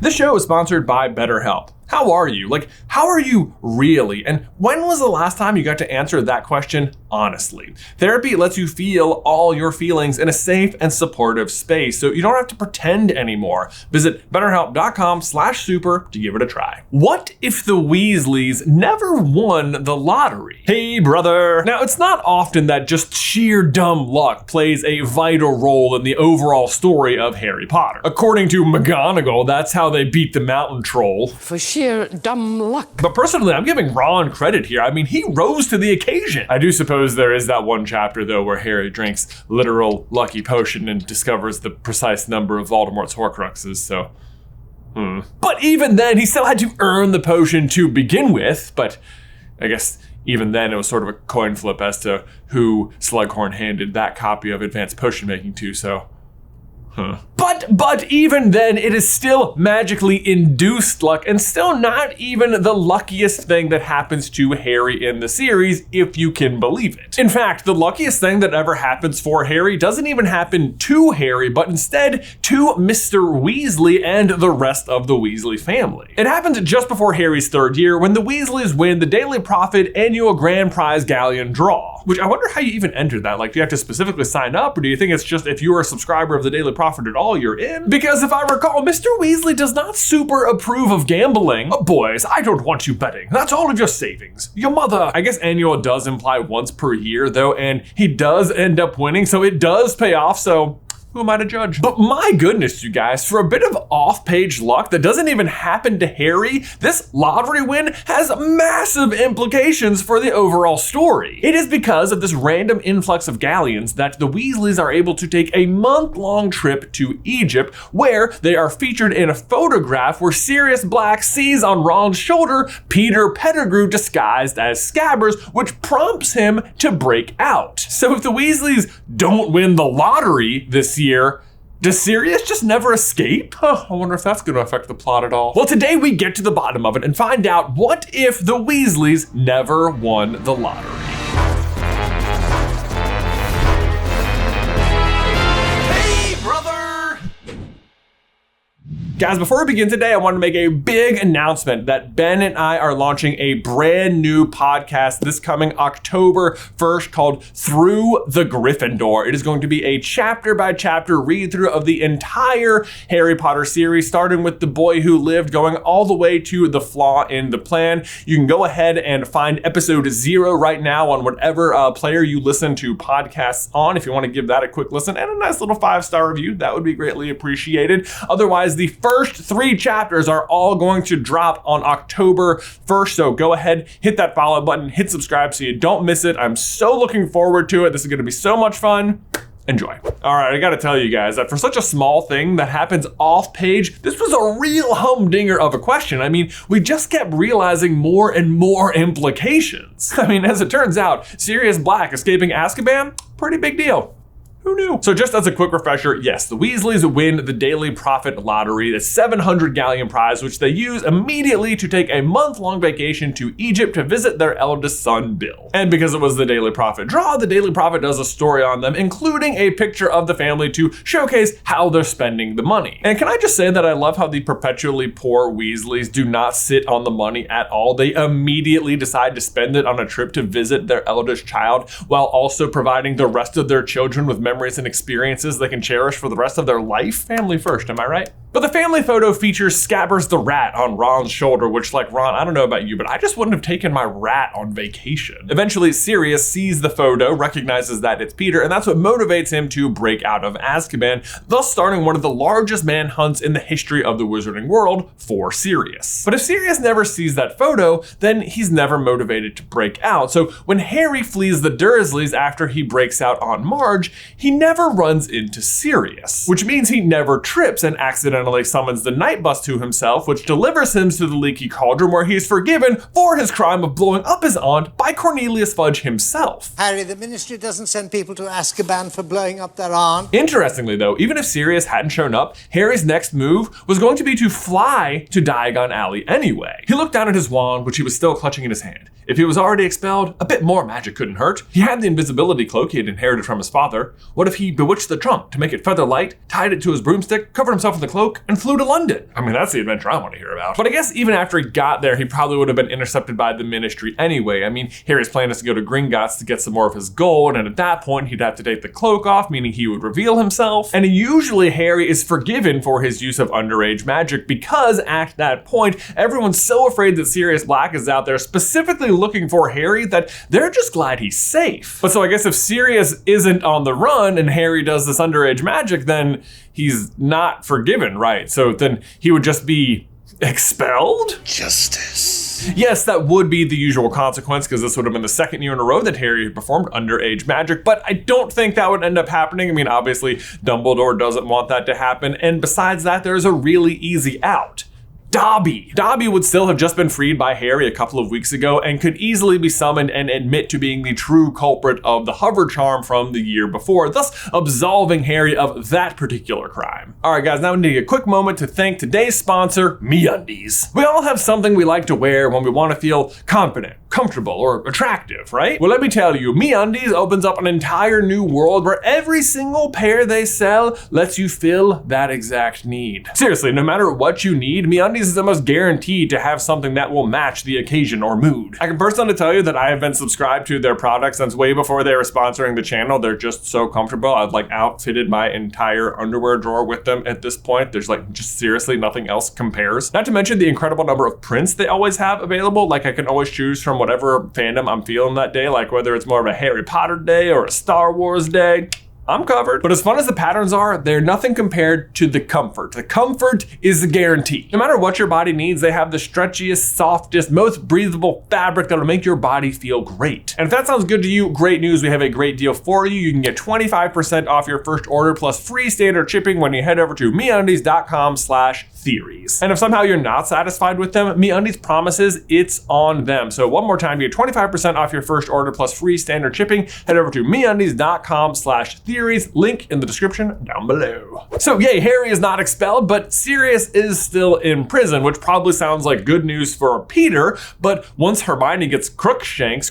This show is sponsored by BetterHelp. How are you? How are you really? And when was the last time you got to answer that question honestly? Therapy lets you feel all your feelings in a safe and supportive space, so you don't have to pretend anymore. Visit betterhelp.com/super to give it a try. What if the Weasleys never won the lottery? Hey, brother. Now, it's not often that just sheer dumb luck plays a vital role in the overall story of Harry Potter. According to McGonagall, that's how they beat the mountain troll. For sheer dumb luck. But personally, I'm giving Ron credit here. I mean, he rose to the occasion. I do suppose there is that one chapter, though, where Harry drinks literal lucky potion and discovers the precise number of Voldemort's Horcruxes, so... But even then, he still had to earn the potion to begin with, but I guess even then it was sort of a coin flip as to who Slughorn handed that copy of Advanced Potion Making to, so... But even then, it is still magically induced luck and still not even the luckiest thing that happens to Harry in the series, if you can believe it. In fact, the luckiest thing that ever happens for Harry doesn't even happen to Harry, but instead to Mr. Weasley and the rest of the Weasley family. It happens just before Harry's third year when the Weasleys win the Daily Prophet annual grand prize galleon draw, which I wonder how you even enter that. Do you have to specifically sign up, or do you think it's just if you are a subscriber of the Daily Prophet at all, you're in? Because if I recall, Mr. Weasley does not super approve of gambling. Oh, boys, I don't want you betting. That's all of your savings. Your mother. I guess annual does imply once per year, though, and he does end up winning, so it does pay off, so... who am I to judge? But my goodness, you guys, for a bit of off-page luck that doesn't even happen to Harry, this lottery win has massive implications for the overall story. It is because of this random influx of galleons that the Weasleys are able to take a month-long trip to Egypt, where they are featured in a photograph where Sirius Black sees on Ron's shoulder Peter Pettigrew disguised as Scabbers, which prompts him to break out. So if the Weasleys don't win the lottery this year, does Sirius just never escape? I wonder if that's going to affect the plot at all. Well, today we get to the bottom of it and find out what if the Weasleys never won the lottery. Guys, before we begin today, I want to make a big announcement that Ben and I are launching a brand new podcast this coming October 1st called Through the Gryffindor. It is going to be a chapter-by-chapter read-through of the entire Harry Potter series, starting with The Boy Who Lived, going all the way to The Flaw in the Plan. You can go ahead and find episode 0 right now on whatever player you listen to podcasts on. If you want to give that a quick listen and a nice little 5-star review, that would be greatly appreciated. Otherwise, the first 3 chapters are all going to drop on October 1st, so go ahead, hit that follow button, hit subscribe so you don't miss it. I'm so looking forward to it. This is going to be so much fun. Enjoy. All right, I gotta tell you guys that for such a small thing that happens off page, this was a real humdinger of a question. I mean, we just kept realizing more and more implications. I mean, as it turns out, Sirius Black escaping Azkaban, pretty big deal. Who knew? So just as a quick refresher, yes, the Weasleys win the Daily Prophet lottery, the 700 galleon prize, which they use immediately to take a month-long vacation to Egypt to visit their eldest son, Bill. And because it was the Daily Prophet draw, the Daily Prophet does a story on them, including a picture of the family to showcase how they're spending the money. And can I just say that I love how the perpetually poor Weasleys do not sit on the money at all. They immediately decide to spend it on a trip to visit their eldest child, while also providing the rest of their children with memories and experiences they can cherish for the rest of their life. Family first, am I right? But the family photo features Scabbers the rat on Ron's shoulder, which, like, Ron, I don't know about you, but I just wouldn't have taken my rat on vacation. Eventually, Sirius sees the photo, recognizes that it's Peter, and that's what motivates him to break out of Azkaban, thus starting one of the largest manhunts in the history of the wizarding world for Sirius. But if Sirius never sees that photo, then he's never motivated to break out. So when Harry flees the Dursleys after he breaks out on Marge, he never runs into Sirius, which means he never trips and accidentally summons the night bus to himself, which delivers him to the Leaky Cauldron, where he's forgiven for his crime of blowing up his aunt by Cornelius Fudge himself. Harry, the Ministry doesn't send people to Azkaban for blowing up their aunt. Interestingly, though, even if Sirius hadn't shown up, Harry's next move was going to be to fly to Diagon Alley anyway. He looked down at his wand, which he was still clutching in his hand. If he was already expelled, a bit more magic couldn't hurt. He had the invisibility cloak he had inherited from his father. What if he bewitched the trunk to make it feather light, tied it to his broomstick, covered himself in the cloak, cloak and flew to London. I mean, that's the adventure I want to hear about. But I guess even after he got there, he probably would have been intercepted by the Ministry anyway. I mean, Harry's plan is to go to Gringotts to get some more of his gold, and at that point, he'd have to take the cloak off, meaning he would reveal himself. And usually Harry is forgiven for his use of underage magic because at that point, everyone's so afraid that Sirius Black is out there specifically looking for Harry that they're just glad he's safe. But so I guess if Sirius isn't on the run and Harry does this underage magic, then he's not forgiven, right? So then he would just be expelled? Justice. Yes, that would be the usual consequence because this would have been the second year in a row that Harry performed underage magic, but I don't think that would end up happening. I mean, obviously, Dumbledore doesn't want that to happen, and besides that, there's a really easy out. Dobby. Dobby would still have just been freed by Harry a couple of weeks ago and could easily be summoned and admit to being the true culprit of the hover charm from the year before, thus absolving Harry of that particular crime. All right, guys, now we need a quick moment to thank today's sponsor, MeUndies. We all have something we like to wear when we want to feel confident, comfortable, or attractive, right? Well, let me tell you, MeUndies opens up an entire new world where every single pair they sell lets you fill that exact need. Seriously, no matter what you need, MeUndies is almost guaranteed to have something that will match the occasion or mood. I can personally tell you that I have been subscribed to their products since way before they were sponsoring the channel. They're just so comfortable. I've like outfitted my entire underwear drawer with them at this point. There's like just seriously nothing else compares. Not to mention the incredible number of prints they always have available. Like I can always choose from whatever fandom I'm feeling that day, like whether it's more of a Harry Potter day or a Star Wars day. I'm covered. But as fun as the patterns are, they're nothing compared to the comfort. The comfort is the guarantee. No matter what your body needs, they have the stretchiest, softest, most breathable fabric that'll make your body feel great. And if that sounds good to you, great news, we have a great deal for you. You can get 25% off your first order plus free standard shipping when you head over to MeUndies.com/theories. And if somehow you're not satisfied with them, MeUndies promises it's on them. So one more time, you get 25% off your first order plus free standard shipping. Head over to MeUndies.com/theories. Link in the description down below. So yay, Harry is not expelled, but Sirius is still in prison, which probably sounds like good news for Peter, but once Hermione gets Crookshanks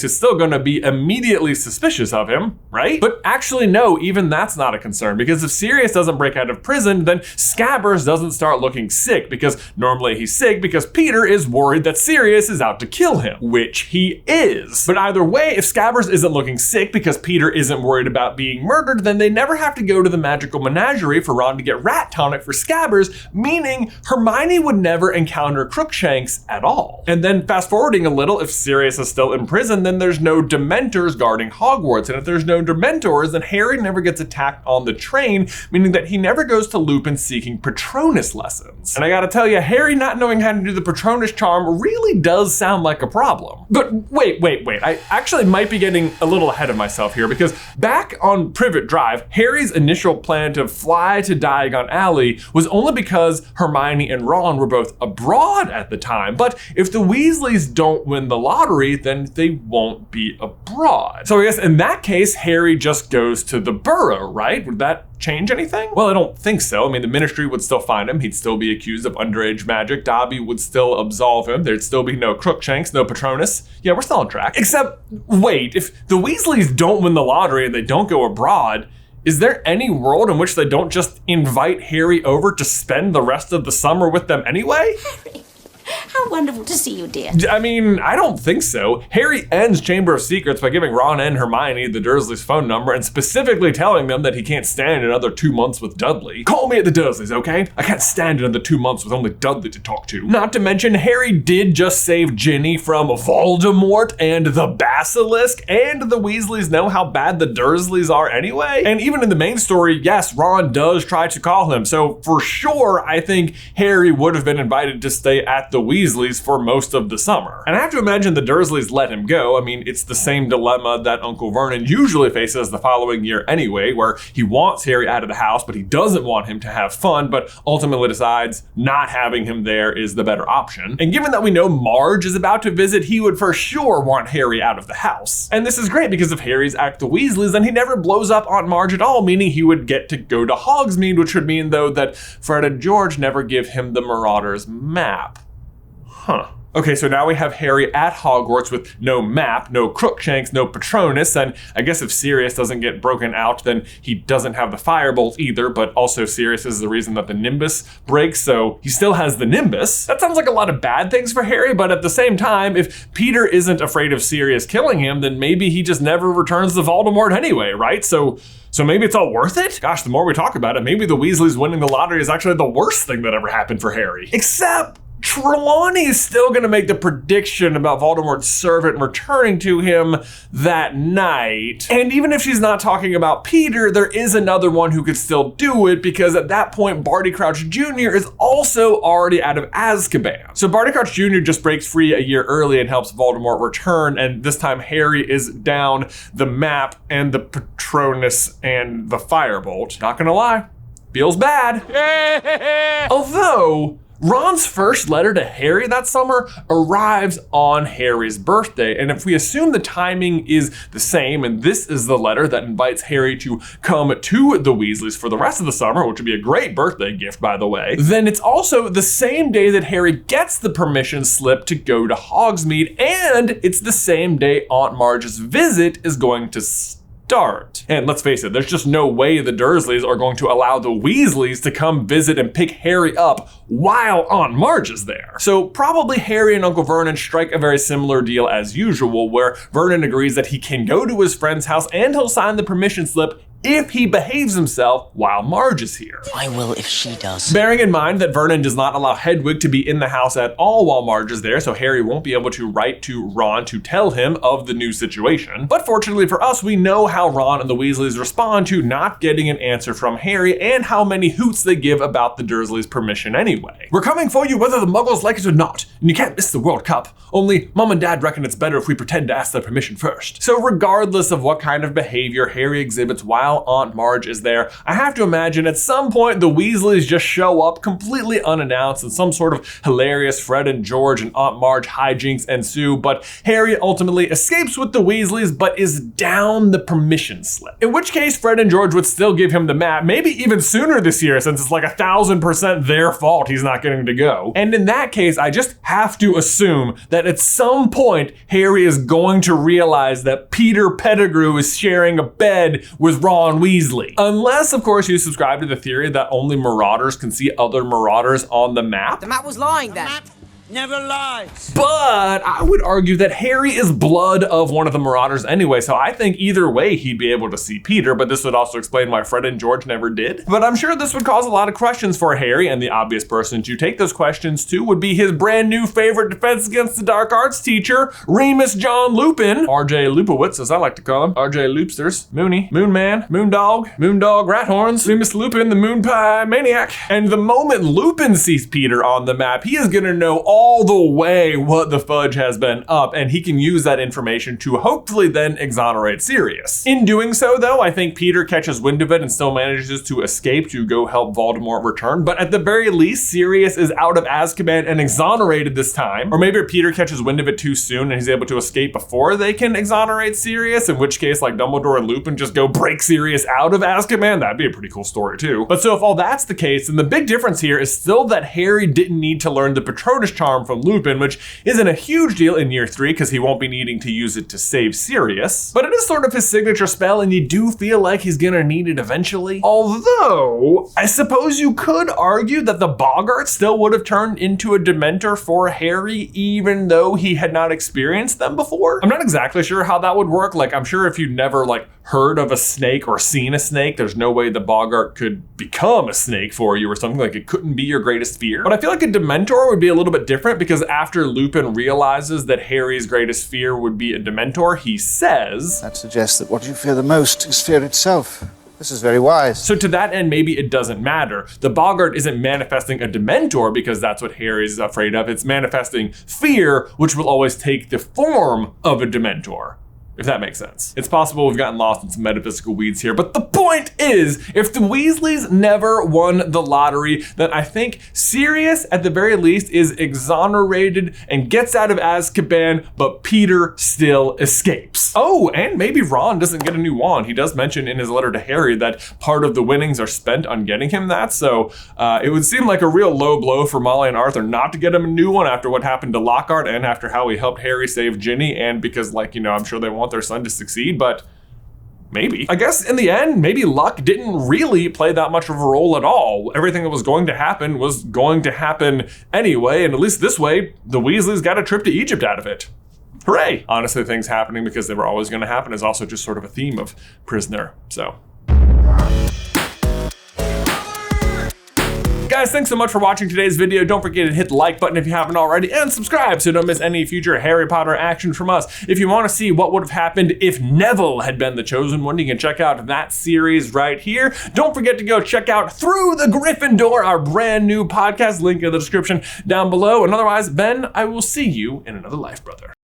is still gonna be immediately suspicious of him, right? But actually no, even that's not a concern, because if Sirius doesn't break out of prison, then Scabbers doesn't start looking sick, because normally he's sick because Peter is worried that Sirius is out to kill him, which he is. But either way, if Scabbers isn't looking sick because Peter isn't worried about being murdered, then they never have to go to the magical menagerie for Ron to get rat tonic for Scabbers, meaning Hermione would never encounter Crookshanks at all. And then fast forwarding a little, if Sirius is still in prison, then there's no Dementors guarding Hogwarts. And if there's no Dementors, then Harry never gets attacked on the train, meaning that he never goes to Lupin seeking Patronus lessons. And I gotta tell you, Harry not knowing how to do the Patronus charm really does sound like a problem. But wait. I actually might be getting a little ahead of myself here, because back on Privet Drive, Harry's initial plan to fly to Diagon Alley was only because Hermione and Ron were both abroad at the time. But if the Weasleys don't win the lottery, then they won't be abroad. So I guess in that case, Harry just goes to the Burrow, right? Would that change anything? Well, I don't think so. I mean, the Ministry would still find him. He'd still be accused of underage magic. Dobby would still absolve him. There'd still be no Crookshanks, no Patronus. Yeah, we're still on track. Except, wait, if the Weasleys don't win the lottery and they don't go abroad, is there any world in which they don't just invite Harry over to spend the rest of the summer with them anyway? Harry, how wonderful to see you, dear. I mean, I don't think so. Harry ends Chamber of Secrets by giving Ron and Hermione the Dursleys' phone number and specifically telling them that he can't stand another 2 months with Dudley. Call me at the Dursleys, okay? I can't stand another 2 months with only Dudley to talk to. Not to mention, Harry did just save Ginny from Voldemort and the Basilisk, and the Weasleys know how bad the Dursleys are anyway. And even in the main story, yes, Ron does try to call him. So for sure, I think Harry would have been invited to stay at the Weasleys for most of the summer. And I have to imagine the Dursleys let him go. I mean, it's the same dilemma that Uncle Vernon usually faces the following year anyway, where he wants Harry out of the house, but he doesn't want him to have fun, but ultimately decides not having him there is the better option. And given that we know Marge is about to visit, he would for sure want Harry out of the house. And this is great because if Harry's at the Weasleys, then he never blows up Aunt Marge at all, meaning he would get to go to Hogsmeade, which would mean though that Fred and George never give him the Marauders map. Huh. Okay, so now we have Harry at Hogwarts with no map, no Crookshanks, no Patronus, and I guess if Sirius doesn't get broken out, then he doesn't have the Firebolt either, but also Sirius is the reason that the Nimbus breaks, so he still has the Nimbus. That sounds like a lot of bad things for Harry, but at the same time, if Peter isn't afraid of Sirius killing him, then maybe he just never returns to Voldemort anyway, right? So maybe it's all worth it? Gosh, the more we talk about it, maybe the Weasleys winning the lottery is actually the worst thing that ever happened for Harry. Except Trelawney is still gonna make the prediction about Voldemort's servant returning to him that night. And even if she's not talking about Peter, there is another one who could still do it, because at that point, Barty Crouch Jr. is also already out of Azkaban. So Barty Crouch Jr. just breaks free a year early and helps Voldemort return, and this time Harry is down the map and the Patronus and the Firebolt. Not gonna lie, feels bad. Although, Ron's first letter to Harry that summer arrives on Harry's birthday, and if we assume the timing is the same, and this is the letter that invites Harry to come to the Weasleys for the rest of the summer, which would be a great birthday gift, by the way, then it's also the same day that Harry gets the permission slip to go to Hogsmeade, and it's the same day Aunt Marge's visit is going to start. And let's face it, there's just no way the Dursleys are going to allow the Weasleys to come visit and pick Harry up while Aunt Marge is there. So probably Harry and Uncle Vernon strike a very similar deal as usual, where Vernon agrees that he can go to his friend's house and he'll sign the permission slip if he behaves himself while Marge is here. I will if she does. Bearing in mind that Vernon does not allow Hedwig to be in the house at all while Marge is there, so Harry won't be able to write to Ron to tell him of the new situation. But fortunately for us, we know how Ron and the Weasleys respond to not getting an answer from Harry and how many hoots they give about the Dursleys' permission anyway. We're coming for you whether the Muggles like it or not, and you can't miss the World Cup. Only Mom and Dad reckon it's better if we pretend to ask their permission first. So regardless of what kind of behavior Harry exhibits while Aunt Marge is there, I have to imagine at some point the Weasleys just show up completely unannounced and some sort of hilarious Fred and George and Aunt Marge hijinks ensue, but Harry ultimately escapes with the Weasleys but is down the permission slip. In which case Fred and George would still give him the map, maybe even sooner this year, since it's like 1,000% their fault he's not getting to go. And in that case, I just have to assume that at some point Harry is going to realize that Peter Pettigrew is sharing a bed with Ron Weasley. Unless, of course, you subscribe to the theory that only Marauders can see other Marauders on the map. The map was lying then. Never lies. But I would argue that Harry is blood of one of the Marauders anyway, so I think either way he'd be able to see Peter, but this would also explain why Fred and George never did. But I'm sure this would cause a lot of questions for Harry, and the obvious person to take those questions to would be his brand new favorite Defense Against the Dark Arts teacher, Remus John Lupin, RJ Lupowitz as I like to call him, RJ Loopsters, Mooney, Moonman, Moondog, Rathorns, Remus Lupin, the Moon Pie Maniac. And the moment Lupin sees Peter on the map, he is gonna know all the way what the fudge has been up, and he can use that information to hopefully then exonerate Sirius. In doing so though, I think Peter catches wind of it and still manages to escape to go help Voldemort return, but at the very least, Sirius is out of Azkaban and exonerated this time. Or maybe Peter catches wind of it too soon and he's able to escape before they can exonerate Sirius, in which case like Dumbledore and Lupin just go break Sirius out of Azkaban. That'd be a pretty cool story too. But so if all that's the case, then the big difference here is still that Harry didn't need to learn the Patronus charm from Lupin, which isn't a huge deal in year 3 because he won't be needing to use it to save Sirius. But it is sort of his signature spell and you do feel like he's gonna need it eventually. Although, I suppose you could argue that the Boggart still would have turned into a Dementor for Harry even though he had not experienced them before. I'm not exactly sure how that would work. Like, I'm sure if you'd never heard of a snake or seen a snake, there's no way the Boggart could become a snake for you or something. Like, it couldn't be your greatest fear. But I feel like a Dementor would be a little bit different because after Lupin realizes that Harry's greatest fear would be a Dementor, he says, "That suggests that what you fear the most is fear itself. This is very wise." So to that end, maybe it doesn't matter. The Boggart isn't manifesting a Dementor because that's what Harry's afraid of. It's manifesting fear, which will always take the form of a Dementor. if that makes sense. It's possible we've gotten lost in some metaphysical weeds here, but the point is, if the Weasleys never won the lottery, then I think Sirius, at the very least, is exonerated and gets out of Azkaban, but Peter still escapes. Oh, and maybe Ron doesn't get a new wand. He does mention in his letter to Harry that part of the winnings are spent on getting him that, so it would seem like a real low blow for Molly and Arthur not to get him a new one after what happened to Lockhart and after how he helped Harry save Ginny, and because, like, you know, I'm sure they want their son to succeed, but maybe. I guess in the end, maybe luck didn't really play that much of a role at all. Everything that was going to happen anyway, and at least this way, the Weasleys got a trip to Egypt out of it. Hooray! Honestly, things happening because they were always going to happen is also just sort of a theme of Prisoner, so. Guys, thanks so much for watching today's video. Don't forget to hit the like button if you haven't already, and subscribe so you don't miss any future Harry Potter action from us. If you want to see what would have happened if Neville had been the chosen one, you can check out that series right here. Don't forget to go check out Through the Gryffindor, our brand new podcast, link in the description down below. And otherwise, Ben, I will see you in another life, brother.